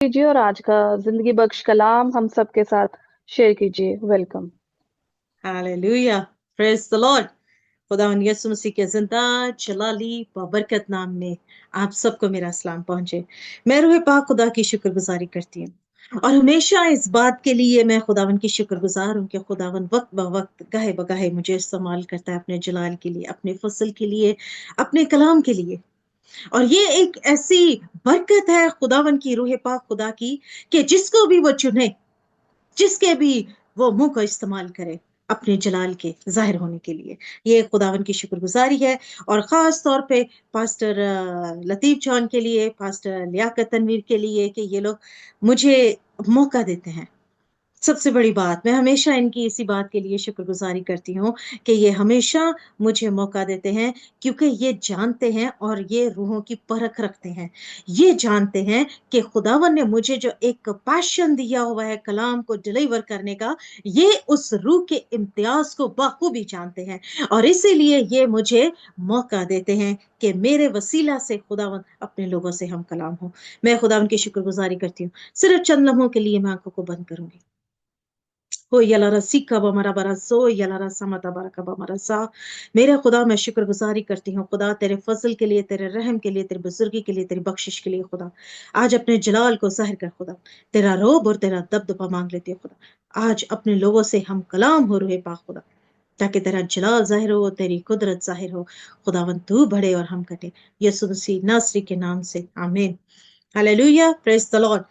लीजिए और आज का जिंदगी बख्श कलाम हम सबके साथ शेयर कीजिए। Welcome. Hallelujah, praise the Lord. खुदावंद यीशु मसीह के जिंदा जलाली बरकत नाम में आप सबको मेरा सलाम पहुंचे। मैं रूह पाक खुदा की शुक्रगुजारी करती हूँ और हमेशा इस बात के लिए मैं खुदावंद की शुक्रगुजार हूँ कि खुदावंद वक्त ब वक्त गाहे बगाहे मुझे इस्तेमाल करता है अपने जलाल के लिए, अपने फसल के लिए, अपने कलाम के लिए। और ये एक ऐसी बरकत है खुदावंद की, रूह पाक खुदा की, कि जिसको भी वो चुने, जिसके भी वो मुंह को इस्तेमाल करे अपने जलाल के जाहिर होने के लिए, ये खुदावन की शुक्रगुजारी है। और खास तौर पे पास्टर लतीफ जॉन के लिए, पास्टर लियाकत तनवीर के लिए, कि ये लोग मुझे मौका देते हैं। सबसे बड़ी बात, मैं हमेशा इनकी इसी बात के लिए शुक्रगुजारी करती हूँ कि ये हमेशा मुझे मौका देते हैं, क्योंकि ये जानते हैं और ये रूहों की परख रखते हैं। ये जानते हैं कि खुदावन ने मुझे जो एक पैशन दिया हुआ है कलाम को डिलीवर करने का, ये उस रूह के इम्तियाज को बखूबी जानते हैं। और इसीलिए ये मुझे मौका देते हैं कि मेरे वसीला से खुदावन अपने लोगों से हम कलाम हो। मैं खुदावन की शुक्रगुजारी करती हूँ। सिर्फ चंद लम्हों के लिए मैं आंखों को बंद करूंगी। हो यलारा सीखा बमरा बरसो यलारा समता बरका बमरसा। मेरे खुदा, मैं शुक्रगुजारी करती हूँ खुदा, तेरे फजल के लिए, तेरे रहम के लिए, तेरे बुजुर्गी के लिए, तेरी बख्शिश के लिए। खुदा, आज अपने जलाल को जाहिर कर खुदा, तेरा रोब और तेरा दबदबा मांग लेती है खुदा। आज अपने लोगों से हम कलाम हो रहे पाक खुदा, ताकि तेरा जलाल जाहिर हो, तेरी कुदरत जाहिर हो। खुदावन तू बढ़े और हम घटे, यीशु मसीह नासरी के नाम से, आमीन। Hallelujah, praise the Lord.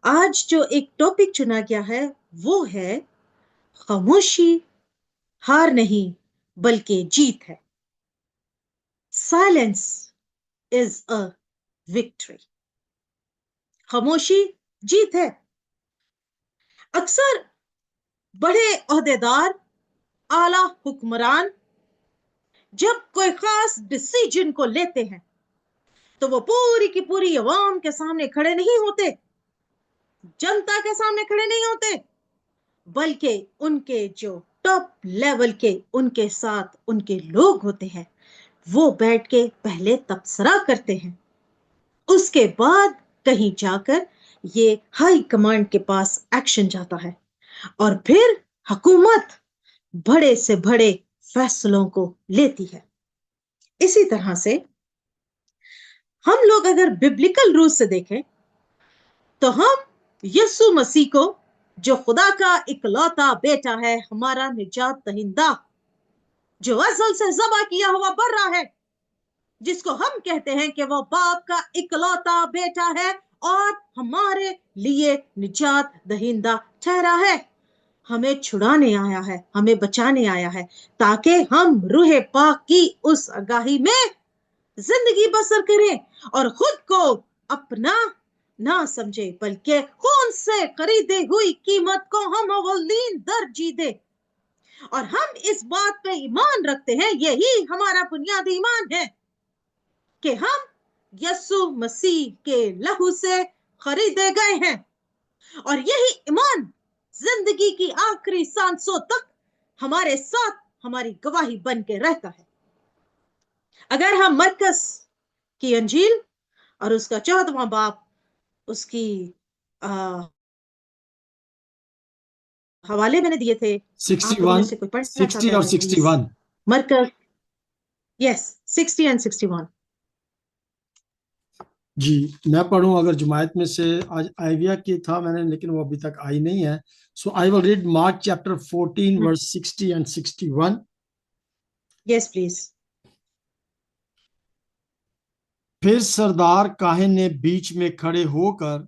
आज जो एक टॉपिक चुना गया है वो है खामोशी हार नहीं बल्कि जीत है। Silence is a victory. खामोशी जीत है। अक्सर बड़े ओहदेदार, आला हुक्मरान जब कोई खास डिसीजन को लेते हैं तो वो पूरी की पूरी अवाम के सामने खड़े नहीं होते, जनता के सामने खड़े नहीं होते, बल्कि उनके जो टॉप लेवल के उनके साथ उनके लोग होते हैं, वो बैठ के पहले तबसरा करते हैं। उसके बाद कहीं जाकर ये हाई कमांड के पास एक्शन जाता है और फिर हुकूमत बड़े से बड़े फैसलों को लेती है। इसी तरह से हम लोग अगर बिब्लिकल रूल से देखें तो हम यीशु मसीह को, जो खुदा का इकलौता बेटा है, हमारा निजात दहिंदा, जो असल से ज़बा किया हुआ बर्रा है, जिसको हम कहते हैं कि वो बाप का इकलौता बेटा है और हमारे लिए निजात दहिंदा ठहरा है, हमें छुड़ाने आया है, हमें बचाने आया है, ताकि हम रूह पाक की उस आगाही में जिंदगी बसर करें और खुद को अपना ना समझे, बल्कि खून से खरीदे हुई कीमत को हम अव्वलीन तरजीह दे। और हम इस बात पे ईमान रखते हैं, यही हमारा बुनियादी ईमान है, कि हम यीशु मसीह के लहू से खरीदे गए हैं। और यही ईमान जिंदगी की आखिरी सांसों तक हमारे साथ हमारी गवाही बन के रहता है। अगर हम मरकस की अंजील और उसका 14वां बाब, उसकी हवाले मैंने दिए थे, आप लोगों में 61, से कोई पढ़ना 60 चाहता और है प्लीज। 61। मरकस, यस, 60 एंड 61। जी, मैं पढ़ूं। अगर जुमायत में से आज आइविया की था मैंने, लेकिन वो अभी तक आई नहीं है। So I will read Mark chapter 14 verse 60 and 61। Yes please. फिर सरदार काहिन ने बीच में खड़े होकर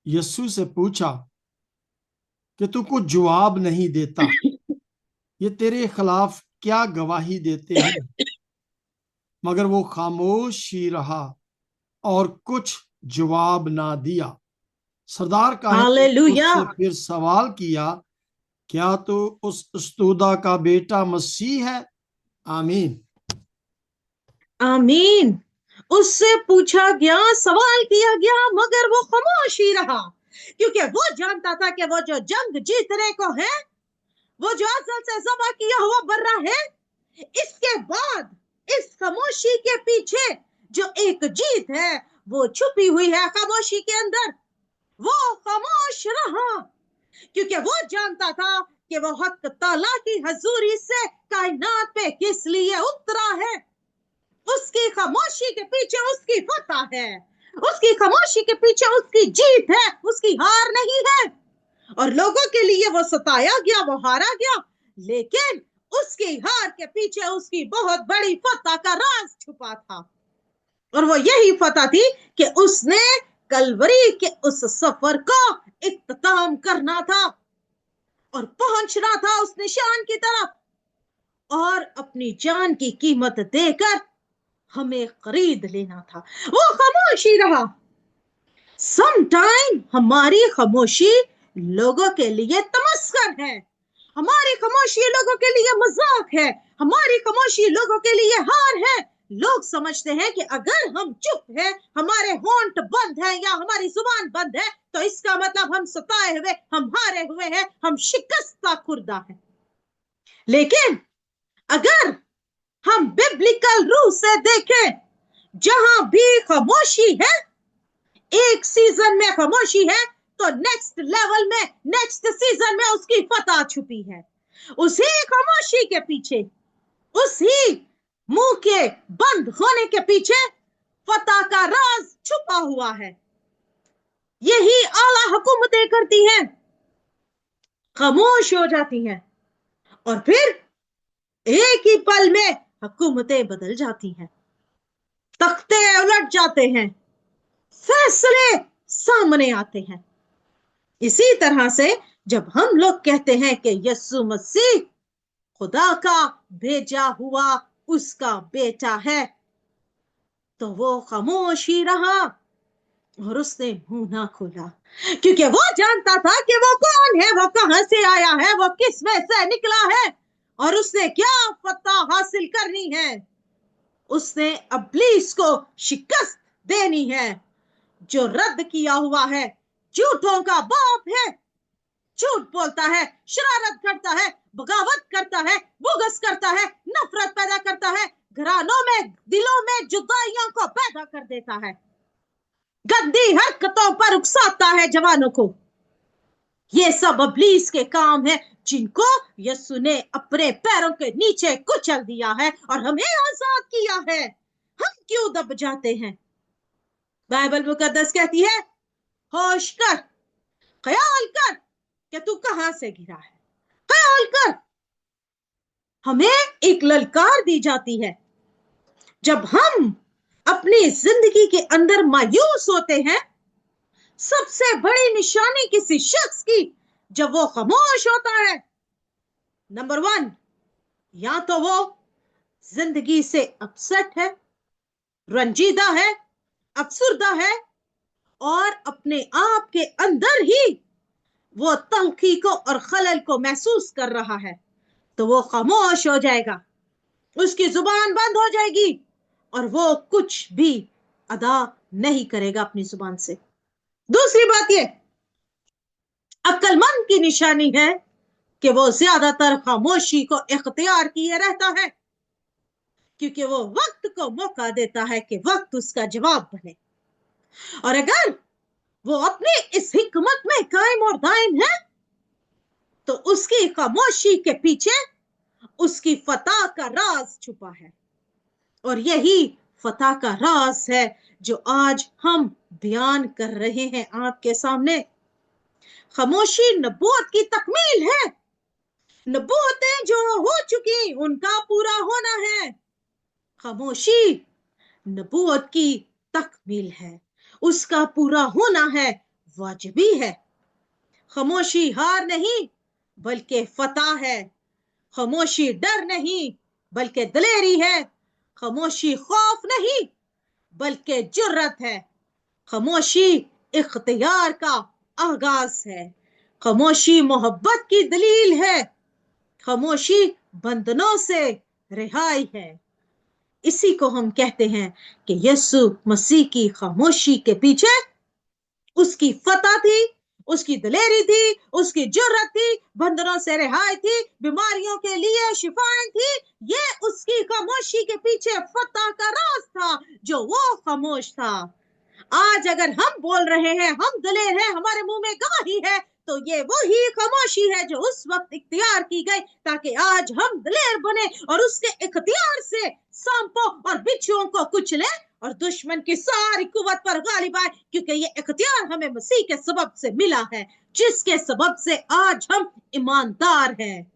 यीशु से पूछा कि तू कुछ जवाब नहीं देता, ये तेरे खिलाफ क्या गवाही देते हैं? मगर वो खामोश ही रहा और कुछ जवाब ना दिया। सरदार काहिन ने हालेलुया। उससे फिर सवाल किया, क्या तो उस स्तुदा का बेटा मसीह है? आमीन। आमीन। उससे पूछा गया, सवाल किया गया, मगर वो खामोश ही रहा, क्योंकि वो जानता था कि वो जो जंग जीतने को है, वो जो असल से ज़बा किया हुआ बर्रा है, इसके बाद इस खामोशी के पीछे जो एक जीत है वो छुपी हुई है खामोशी के अंदर। वो खामोश रहा, क्योंकि वो जानता था कि वो हक ताला की हजूरी से कायनात पे किस लिए उतरा है। उसकी खामोशी के पीछे उसकी फतह है, उसकी खामोशी के पीछे उसकी जीत है, उसकी हार नहीं है। और लोगों के लिए वो सताया गया, वो हारा गया, लेकिन उसकी हार के पीछे उसकी बहुत बड़ी फतह का राज छुपा था। और वो यही फतह थी कि उसने कलवरी के उस सफर को इख्तिताम करना था और पहुंचना था उस निशान की तरफ, और अपनी जान की कीमत देकर हमें खरीद लेना था। वो खामोशी रहा। समटाइम हमारी खामोशी लोगों के लिए तमस्कर है, हमारी खामोशी लोगों के लिए मजाक है, हमारी खामोशी लोगों के लिए हार है। लोग समझते हैं कि अगर हम चुप हैं, हमारे होंठ बंद हैं या हमारी जुबान बंद है, तो इसका मतलब हम सताए हुए, हम हारे हुए हैं, हम शिकस्ता खुर्दा हैं। लेकिन अगर हम बिब्लिकल रूह से देखें, जहां भी खामोशी है, एक सीजन में खामोशी है, तो नेक्स्ट लेवल में, नेक्स्ट सीजन में उसकी फतह छुपी है। उसी खामोशी के पीछे, उसी मुंह के बंद होने के पीछे फतह का राज छुपा हुआ है। यही आला हुकूमतें करती हैं, खामोश हो जाती हैं, और फिर एक ही पल में हुकूमतें बदल जाती हैं, तख्ते उलट जाते हैं, फैसले सामने आते हैं। इसी तरह से जब हम लोग कहते हैं कि यीशु मसीह खुदा का भेजा हुआ उसका बेटा है, तो वो खामोश ही रहा और उसने मुंह ना खोला, क्योंकि वो जानता था कि वो कौन है, वो कहां से आया है, वो किस में से निकला है, और उसने क्या फतह हासिल करनी है। उसने इब्लीस को शिकस्त देनी है, जो रद्द किया हुआ है, झूठों का बाप है, झूठ बोलता है, शरारत करता है, बगावत करता है, बुग़्ज़ करता है, नफरत पैदा करता है, घरानों में, दिलों में जुदाइयों को पैदा कर देता है, गंदी हरकतों पर उकसाता है जवानों को। ये सब इब्लीस के काम है, जिनको यीशु ने अपने पैरों के नीचे कुचल दिया है और हमें आजाद किया है। हम क्यों दब जाते हैं? बाइबल मुकद्दस कहती है, होश कर, ख्याल कर कि तू कहां से गिरा है, ख्याल कर। हमें एक ललकार दी जाती है। जब हम अपनी जिंदगी के अंदर मायूस होते हैं, सबसे बड़ी निशानी किसी शख्स की जब वो खामोश होता है, नंबर 1, या तो वो जिंदगी से अपसेट है, रंजीदा है, अफसुर्दा है, और अपने आप के अंदर ही वो तल्खी को और खलल को महसूस कर रहा है, तो वो खामोश हो जाएगा, उसकी जुबान बंद हो जाएगी और वो कुछ भी अदा नहीं करेगा अपनी जुबान से। दूसरी बात ये, अक्लमंद की निशानी है कि वो ज्यादातर खामोशी को इख्तियार किए रहता है, क्योंकि वो वक्त को मौका देता है कि वक्त उसका जवाब बने। और अगर वो अपनी इस हिकमत में कायम और दायम है, तो उसकी खामोशी के पीछे उसकी फतह का राज छुपा है, और यही फतह का राज है जो आज हम बयान कर रहे हैं आपके सामने। खामोशी नबूवत की तकमील है। नबूवतें जो हो चुकी उनका पूरा होना है। खामोशी नबूवत की तकमील है, उसका पूरा होना है, वाजिबी है। खामोशी हार नहीं बल्कि फतह है। खामोशी डर नहीं बल्कि दलेरी है। खामोशी खौफ नहीं बल्कि जुर्रत है। खामोशी इख्तियार का आगाज है। खामोशी मोहब्बत की दलील है। खामोशी बंधनों से रिहाई है। इसी को हम कहते हैं कि यीशु मसीह की खामोशी के पीछे उसकी फतह थी, उसकी दलेरी थी, उसकी जुर्रत थी, बंधनों से रिहाई थी, बीमारियों के लिए शिफाएं थी। ये उसकी खामोशी के पीछे फतह का राज था, जो वो खामोश था। आज अगर हम बोल रहे हैं, हम दलेर हैं, हमारे मुंह में गवाही है, तो ये वही खामोशी है जो उस वक्त इख्तियार की गई ताकि आज हम दलेर बने और उसके इख्तियार से सांपों और बिच्छुओं को कुचले और दुश्मन की सारी कुव्वत पर गालिब आए, क्योंकि ये इख्तियार हमें मसीह के सबब से मिला है, जिसके सबब से आज हम ईमानदार हैं।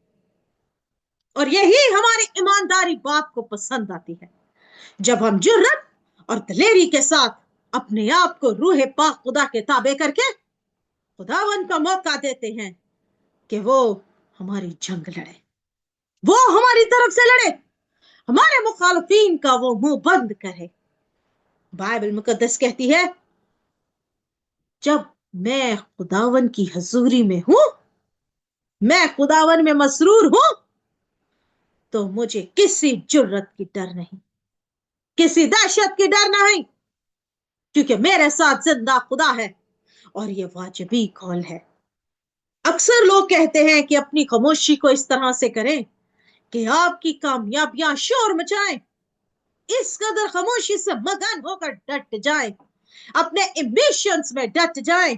और यही हमारी ईमानदारी बाप को पसंद आती है, जब हम जुर्रत और दलेरी के साथ अपने आप को रूह पाक खुदा के ताबे करके खुदावन का मौका देते हैं कि वो हमारी जंग लड़े, वो हमारी तरफ से लड़े, हमारे मुखालफीन का वो मुंह बंद करे। बाइबल मुकद्दस कहती है, जब मैं खुदावन की हजूरी में हूं, मैं खुदावन में मसरूर हूं, तो मुझे किसी जुर्रत की डर नहीं, किसी दहशत की डर नहीं, क्योंकि मेरे साथ जिंदा खुदा है और ये वाजिबी कौल है। अक्सर लोग कहते हैं कि अपनी खामोशी को इस तरह से करें कि आपकी कामयाबियां शोर मचाएं, इस कदर खामोशी से मगन होकर डट जाएं, अपने एम्बिशंस में डट जाएं,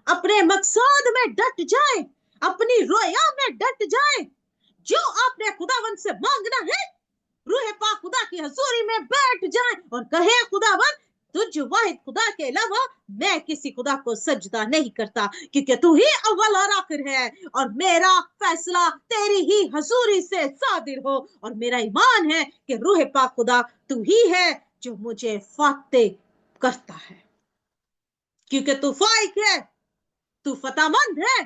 अपने मकसद में डट जाएं, अपनी रोया में डट जाएं। जो आपने खुदावन से मांगना है, रूह पाक खुदा की हजूरी में बैठ जाएं और कहे, खुदावन तुझ वाहिद खुदा के अलावा मैं किसी खुदा को सजदा नहीं करता, क्योंकि तू ही अव्वल और आखिर है और मेरा फैसला तेरी ही हजूरी से सादिर हो। और मेरा ईमान है कि रूह पाक खुदा तू ही है जो मुझे फाते करता है, क्योंकि तू फाइक है, तू फतामंद है,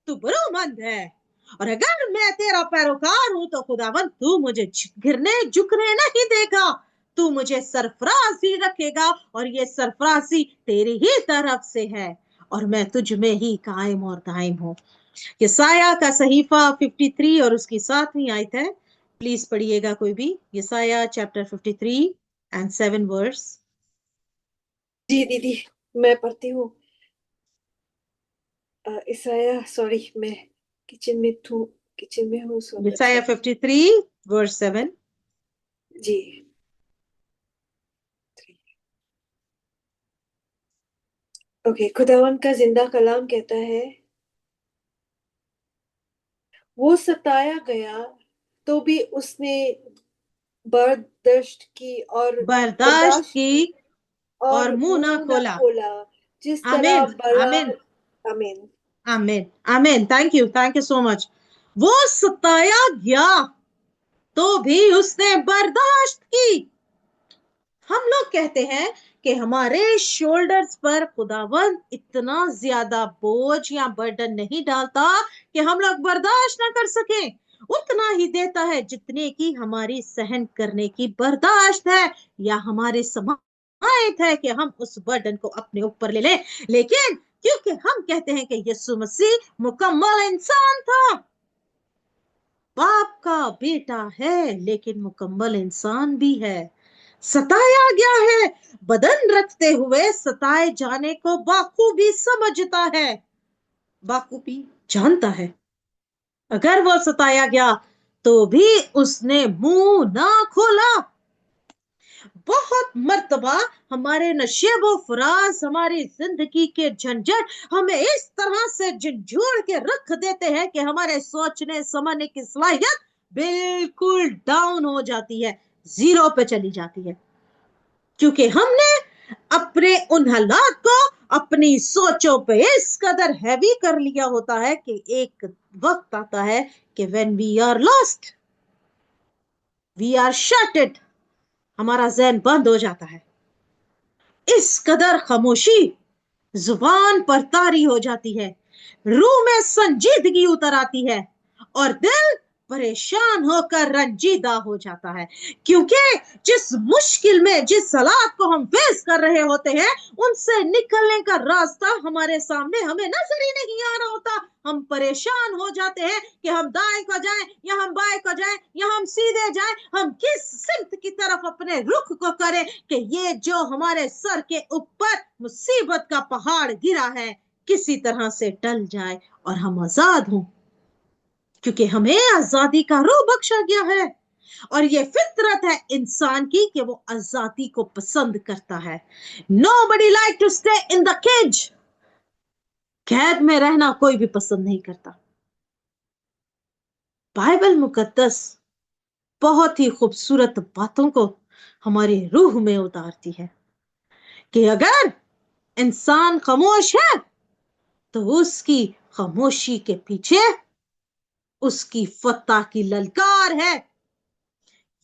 तू बरूमंद है। और अगर मैं तेरा पैरोकार हूं तो खुदावन तू मुझे गिरने झुकने नहीं देगा, तू मुझे सरफराजी रखेगा और ये सरफराजी तेरी ही तरफ से है और मैं तुझ में ही कायम और दायम हूं। यसाया का सहीफा 53 और उसकी 7वीं आयत है, प्लीज पढ़िएगा कोई भी। यसाया चैप्टर 53 एंड 7 वर्स। जी दीदी, मैं पढ़ती हूँ। ईसाया, सॉरी मैं किचन में हूँ। यसाया 53 वर्स 7। जी, ओके। खुदावन का जिंदा कलाम कहता है, वो सताया गया तो भी उसने बर्दाश्त की और मुंह ना खोला। जिस तरह बड़ा। आमीन आमीन आमीन आमीन। Thank you so much. वो सताया गया तो भी उसने बर्दाश्त की। हम लोग कहते हैं कि हमारे शोल्डर्स पर खुदावन इतना ज्यादा बोझ या बर्डन नहीं डालता कि हम लोग बर्दाश्त ना कर सके, उतना ही देता है जितने की हमारी सहन करने की बर्दाश्त है या हमारे समायत है कि हम उस बर्डन को अपने ऊपर ले लें। लेकिन क्योंकि हम कहते हैं कि यीशु मसीह मुकम्मल इंसान था, बाप का बेटा है लेकिन मुकम्मल इंसान भी है, सताया गया है, बदन रखते हुए सताए जाने को बाखूबी समझता है, बाखूबी जानता है। अगर वो सताया गया तो भी उसने मुंह ना खोला। बहुत मर्तबा हमारे नशेब व फराज, हमारी जिंदगी के झंझट हमें इस तरह से झंझोड़ के रख देते हैं कि हमारे सोचने समझने की सलाहियत बिल्कुल डाउन हो जाती है, जीरो पे चली जाती है, क्योंकि हमने अपने उन हालात को अपनी सोचों पे इस कदर हैवी कर लिया होता है कि एक वक्त आता है कि when we are lost, we are shattered, हमारा ज़हन बंद हो जाता है। इस कदर खामोशी जुबान पर तारी हो जाती है, रूह में संजीदगी उतर आती है और दिल परेशान होकर रंजीदा हो जाता है, क्योंकि जिस मुश्किल में, जिस हालात को हम फेस कर रहे होते हैं, उनसे निकलने का रास्ता हमारे सामने हमें नजर ही नहीं आ रहा होता। हम परेशान हो जाते हैं कि हम दाएं को जाएं या हम बाएं को जाएं या हम सीधे जाएं, हम किस सिमत की तरफ अपने रुख को करें कि ये जो हमारे सर के ऊपर मुसीबत का पहाड़ गिरा है किसी तरह से टल जाए और हम आजाद हों, क्योंकि हमें आजादी का रूह बख्शा गया है। और ये फितरत है इंसान की कि वो आजादी को पसंद करता है। Nobody like to stay in the cage. कैद में रहना कोई भी पसंद नहीं करता। बाइबल मुकद्दस बहुत ही खूबसूरत बातों को हमारी रूह में उतारती है कि अगर इंसान खामोश है तो उसकी खामोशी के पीछे उसकी फतह की ललकार है।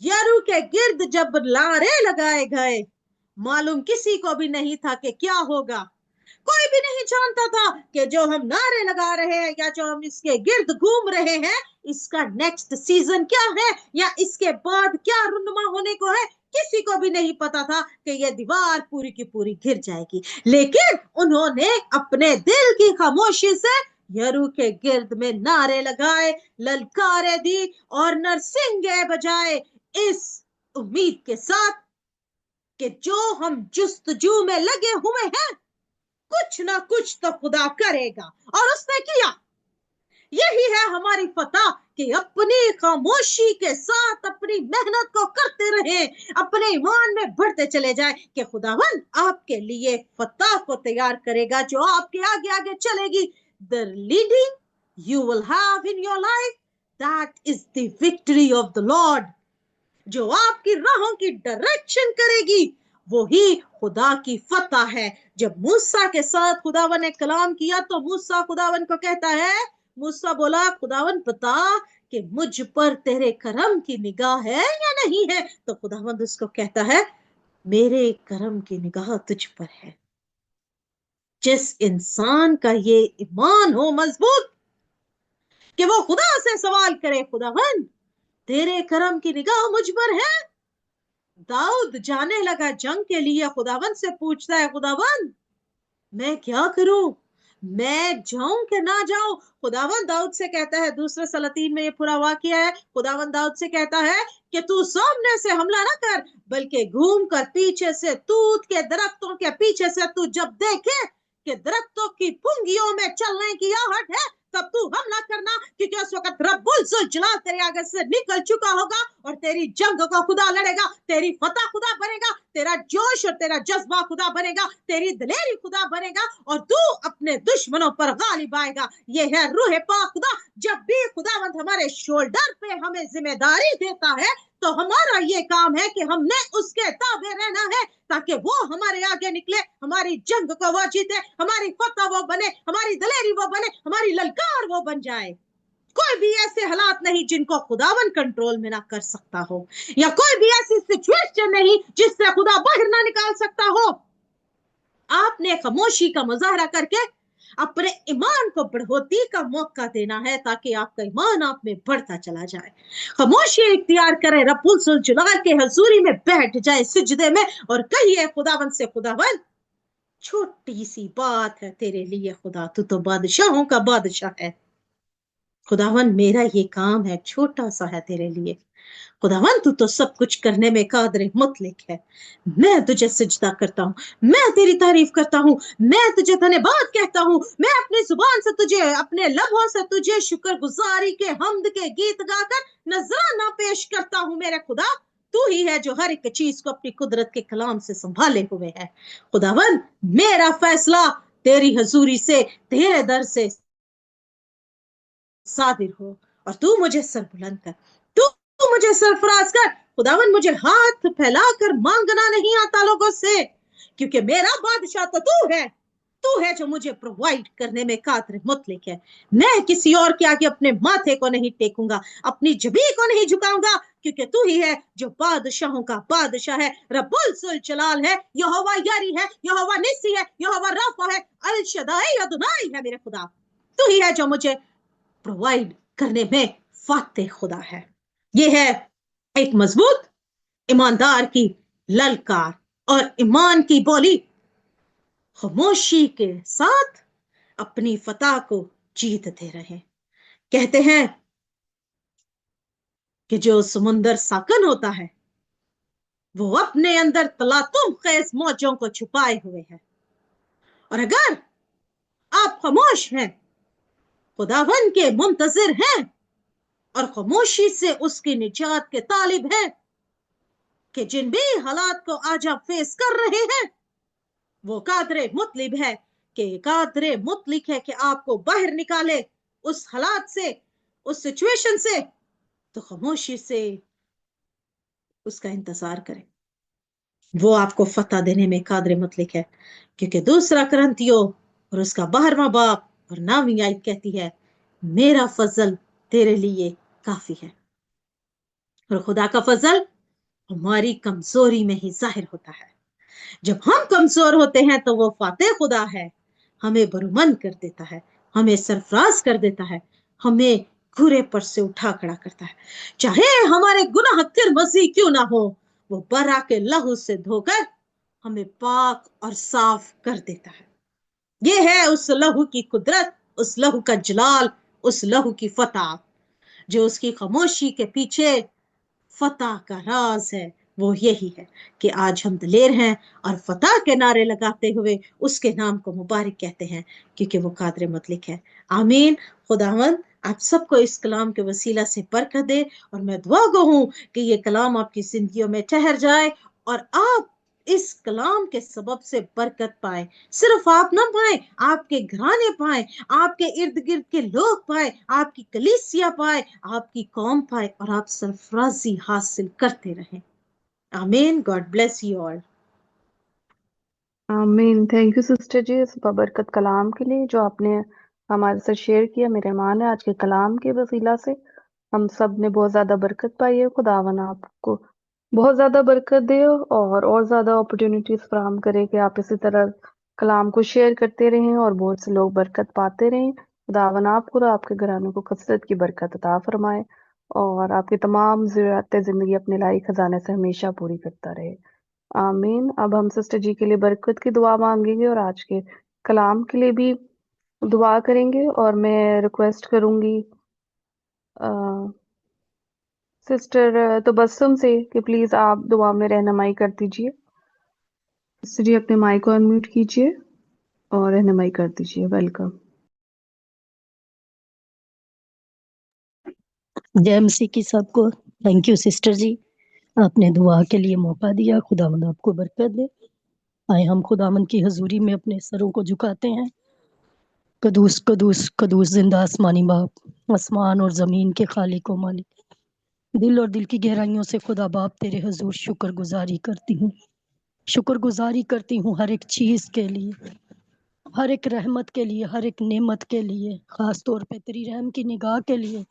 यरू के गिर्द जब नारे लगाए गए, मालूम किसी को भी नहीं था कि क्या होगा। कोई भी नहीं जानता था कि जो हम नारे लगा रहे हैं या जो हम इसके गिर्द घूम रहे हैं, इसका नेक्स्ट सीजन क्या है या इसके बाद क्या रुनुमा होने को है। किसी को भी नहीं पता था कि यह दीवार पूरी की पूरी गिर जाएगी, लेकिन उन्होंने अपने दिल की खामोशी से यरू के गिर्द में नारे लगाए, ललकारे दी और नरसिंगे बजाए, इस उम्मीद के साथ कि जो हम जुस्तजू में लगे हुए हैं कुछ ना कुछ तो खुदा करेगा। और उसने किया। यही है हमारी फतह कि अपनी खामोशी के साथ अपनी मेहनत को करते रहे, अपने ईमान में बढ़ते चले जाए कि खुदावन आपके लिए फतह को तैयार करेगा जो आपके आगे आगे चलेगी। The leading you will have in your life, that is the victory of the Lord. जो आपकी राहों की डायरेक्शन करेगी वो ही खुदा की फतह है। जब मूसा के साथ खुदावन ने कलाम किया तो मूसा खुदावन को कहता है, मूसा बोला खुदावन बता कि मुझ पर तेरे करम की निगाह है या नहीं है। तो खुदावन उसको कहता है मेरे करम की निगाह तुझ पर है। जिस इंसान का ये ईमान हो मजबूत कि वो खुदा से सवाल करे, खुदावन तेरे करम की निगाह मुझ पर है। दाऊद जाने लगा जंग के लिए, खुदावन से पूछता है खुदावन मैं क्या करूं, मैं जाऊं कि ना जाऊं। खुदावन दाऊद से कहता है, दूसरे सलातीन में ये पूरा वाकया है, खुदावन दाऊद से कहता है कि तू सामने से हमला ना कर बल्कि घूम कर पीछे से तूत के दरख्तों के पीछे से तू जब देखे कि दरख्तों की पुंगियों में चलने की आहट है तब तू हमला करना, क्योंकि उस वक्त रब्बुल जुल जलाल तेरे आगे से निकल चुका होगा और तेरी जंग को खुदा लड़ेगा, तेरी फतह खुदा बनेगा, तेरा जोश और तेरा जज्बा खुदा बनेगा, तेरी दिलेरी खुदा बनेगा और तू अपने दुश्मनों पर गालिब आएगा। ये है रूह पाक खुदा। जब भी खुदावंद हमारे शोल्डर पे हमें जिम्मेदारी देता है तो हमारा ये काम है कि हमने उसके ताबे रहना है ताकि वो हमारे आगे निकले, हमारी जंग को वो जीते, हमारी फतह वो बने, हमारी दलेरी वो बने, हमारी ललकार वो बन जाए। कोई भी ऐसे हालात नहीं जिनको खुदावन कंट्रोल में ना कर सकता हो, या कोई भी ऐसी सिचुएशन नहीं जिससे खुदा बाहर ना निकाल सकता हो। आपने खामोशी का मुजाहरा करके अपने ईमान को बढ़ोतरी का मौका देना है ताकि आपका ईमान आप में बढ़ता चला जाए। खामोशी इख्तियार करें, रब्बुल जुल जलाल के हजूरी में बैठ जाए सिजदे में और कहिए खुदावन से, खुदावन छोटी सी बात है तेरे लिए खुदा, तू तो बादशाहों का बादशाह है। खुदावन मेरा ये काम है, छोटा सा है तेरे लिए। खुदावन तू तो सब कुछ करने में कादिर मुतलक है। मैं तुझे सजदा करता हूँ, मैं तेरी तारीफ करता हूँ, मैं तुझे धन्यवाद कहता हूँ, मैं अपनी जुबान से तुझे, अपने लबों से तुझे शुक्रगुजारी के हम्द के गीत गाकर नजराना पेश करता हूँ। मेरे खुदा तू ही है जो हर एक चीज को अपनी कुदरत के कलाम से संभाले हुए है। खुदावन मेरा फैसला तेरी हजूरी से, तेरे दर से सादिर हो और तू मुझे सरबुलंद कर, तू मुझे सरफराज कर। खुदावन मुझे हाथ फैलाकर मांगना नहीं आता लोगों से, क्योंकि मेरा बादशाह तो तू है जो मुझे प्रोवाइड करने में कादिर मुतलक है। मैं किसी और के आगे अपने माथे को नहीं टेकूंगा, अपनी जबी को नहीं झुकाऊंगा, क्योंकि तू ही है जो बादशाहों का बादशाह है, रब्बुल जुल जलाल है, यहोवा यारी है, यहोवा निसी है, यहोवा राफा है, अल शदाई अदुनाई है। मेरे खुदा तू ही है जो मुझे प्रोवाइड करने में फातेह खुदा है। ये है एक मजबूत ईमानदार की ललकार और ईमान की बोली। खामोशी के साथ अपनी फतह को जीतते रहे। कहते हैं कि जो समुंदर साकन होता है वो अपने अंदर तलातुम खेज मौजों को छुपाए हुए है, और अगर आप खामोश हैं, खुदावन के मुंतजिर हैं, और खामोशी से उसकी निजात के तालिब हैं कि जिन भी हालात को आज आप फेस कर रहे हैं वो कादरे मुतलिब है, कि कादरे मुतलिक है कि आपको बाहर निकाले उस हालात से, उस सिचुएशन से। तो खामोशी से उसका इंतजार करें, वो आपको फतह देने में कादरे मुतलिक है। क्योंकि दूसरा करंथियो और उसका 12वां बाब और 9वीं आयत कहती है, मेरा फजल तेरे लिए काफी है। और खुदा का फजल हमारी कमजोरी में ही जाहिर होता है। जब हम कमजोर होते हैं तो वो फातेह खुदा है, हमें बरुमंद कर देता है, हमें सरफराज कर देता है, हमें घुरे पर से उठा खड़ा करता है। चाहे हमारे गुनाह फिर मसीह क्यों ना हो, वो बरा के लहू से धोकर हमें पाक और साफ कर देता है। ये है उस लहू की कुदरत, उस लहू का जलाल, उस लहू की फतह, जो उसकी खामोशी के पीछे फतह का राज है। वो यही है कि आज हम दलेर हैं और फतह के नारे लगाते हुए उसके नाम को मुबारक कहते हैं, क्योंकि वो कादर मुतलिक है। आमीन। खुदावंद आप सबको इस कलाम के वसीला से बरकत दे, और मैं दुआ गो हूं कि ये कलाम आपकी जिंदगियों में ठहर जाए और आप इस कलाम के सबब से बरकत पाए। सिर्फ आप ना पाए, आपके घराने पाए, आपके इर्द गिर्द के लोग पाए, आपकी कलीसिया पाए, आपकी कौम पाए, और आप सरफराजी हासिल करते रहें। आमीन। God bless you all. आमीन। थैंक यू सिस्टर जी इस बरकत कलाम के लिए जो आपने हमारे साथ शेयर किया। मेरे मान है आज के कलाम के वसीला से हम सब ने बहुत ज़्यादा बरकत पाई है। खुदावन आपको बहुत ज़्यादा बरकत दे और ज़्यादा अपॉर्चुनिटीज़ फराहम करे कि आप इसी तरह कलाम को शेयर करते रहें और बहुत से लोग बरकत पाते रहें। खुदावन आपको और आपके घरानों को कसरत की बरकत अता फरमाए और आपकी तमाम ज़रूरतें ज़िंदगी अपने लाई खजाने से हमेशा पूरी करता रहे। आमीन। अब हम सिस्टर जी के लिए बरकत की दुआ मांगेंगे और आज के कलाम के लिए भी दुआ करेंगे। और मैं रिक्वेस्ट करूंगी सिस्टर तबस्सुम से कि प्लीज आप दुआ में रहनुमाई कर दीजिए। सिस्टर जी अपने माइक को अनम्यूट कीजिए और रहनुमाई कर दीजिए। वेलकम। जय मसीह की सबको। थैंक यू सिस्टर जी, आपने दुआ के लिए मौका दिया। खुदावंद आपको बरकत दे। आए हम खुदावंद की हजूरी में अपने सरों को झुकाते हैं। कदूस कदूस कदूस जिंदा आसमानी बाप, आसमान और जमीन के खालिक व मालिक, दिल और दिल की गहराइयों से खुदा बाप तेरे हजूर शुक्रगुजारी करती हूँ। शुक्रगुजारी करती हूँ हर एक चीज के लिए, हर एक रहमत के लिए, हर एक नेमत के लिए, खास तौर पे तेरी रहम की निगाह के लिए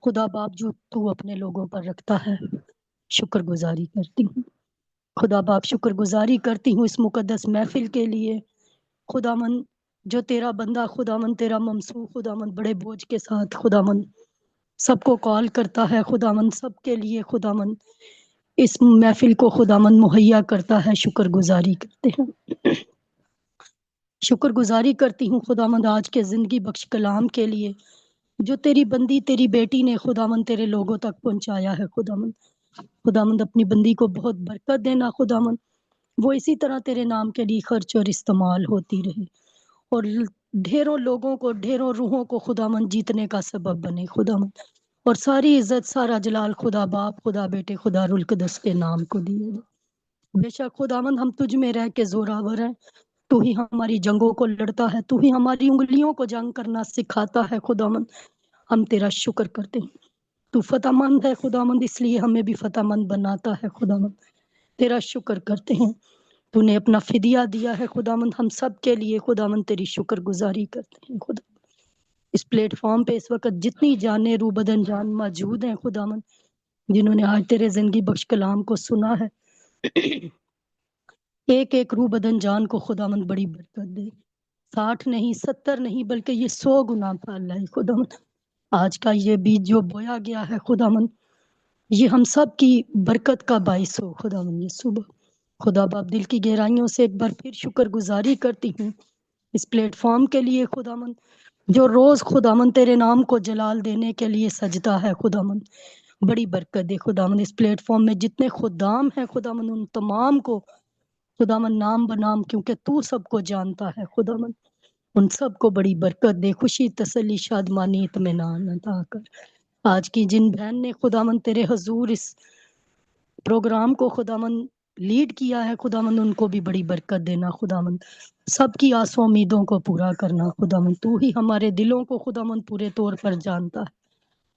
खुदा बाप जो तू अपने लोगों पर रखता है। शुक्रगुजारी करती हूँ खुदा बाप, शुक्रगुजारी करती हूँ इस मुकद्दस महफिल के लिए। खुदामन जो तेरा बंदा खुदामन तेरा ममसू खुदामन बड़े बोझ के साथ खुदामन सबको कॉल करता है, खुदामन सबके लिए खुदामन इस महफिल को खुदामन मुहैया करता है। शुक्रगुजारी करते हैं, शुक्रगुजारी करती हूँ खुदामंद आज के जिंदगी बख्श कलाम के लिए जो तेरी बंदी तेरी बेटी ने खुदामंद तेरे लोगों तक पहुंचाया है। खुदामंद खुदामंद अपनी बंदी को बहुत बरकत देना खुदामंद, वो इसी तरह तेरे नाम के लिए खर्च और इस्तेमाल होती रहे और ढेरों लोगों को, ढेरों रूहों को खुदामंद जीतने का सबब बने खुदामंद, और सारी इज्जत सारा जलाल खुदा बाप खुदा बेटे खुदा रुल कुद्दस के नाम को दिए। बेशक खुदामंद हम तुझ में रह के जोरावर हैं, तू ही हमारी जंगों को लड़ता है, तू ही हमारी उंगलियों को जंग करना सिखाता है। खुदामंद हम तेरा शुक्र करते हैं, तू फतेहमंद है खुदामंद, इसलिए हमें भी फतेहमंद बनाता है। खुदामंद तेरा शुक्र करते हैं, तूने अपना फिदिया दिया है खुदामंद हम सब के लिए। खुदामंद तेरी शुक्रगुजारी करते हैं। खुदा इस प्लेटफॉर्म पे इस वक्त जितनी जाने रू बदन जान मौजूद हैं खुदामंद, जिन्होंने आज तेरे जिंदगी बख्श कलाम को सुना है, एक एक रू बदन जान को खुदामंद बड़ी बरकत दे। 60 नहीं 70 नहीं बल्कि ये 100 गुना फल है खुदामंद। आज का ये बीज जो बोया गया है खुदामंद, ये हम सब की बरकत का बाइस हो खुदामंद। ये सुबह खुदा बाप दिल की गहराइयों से एक बार फिर शुक्रगुजारी करती हूँ इस प्लेटफॉर्म के लिए खुदामंद, जो रोज खुदामंद तेरे नाम को जलाल देने के लिए सजता है खुदामंद। बड़ी बरकत दे खुदामंद इस प्लेटफॉर्म में जितने खुदाम हैं खुदामंद, उन तमाम को खुदामंद नाम बनाम, क्योंकि तू सबको जानता है खुदामंद, उन सबको बड़ी बरकत दे, खुशी तसल्ली शादमानी इत्मीनान अता कर। آج کی جن بہن نے خداوند تیرے حضور اس پروگرام کو خداوند لیڈ کیا ہے خداوند، ان کو بھی بڑی برکت دینا خداوند، سب کی آسوں امیدوں کو پورا کرنا خداوند، تو ہی ہمارے دلوں کو خداوند پورے طور پر جانتا ہے،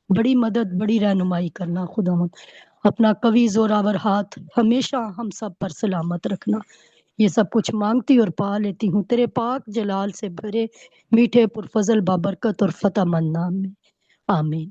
بڑی مدد بڑی رہنمائی کرنا خداوند، اپنا قوی زوراور ہاتھ ہمیشہ ہم سب پر سلامت رکھنا۔ یہ سب کچھ مانگتی اور پا لیتی ہوں تیرے پاک جلال سے بھرے میٹھے پرفضل بابرکت اور فتح مند نام میں، آمین۔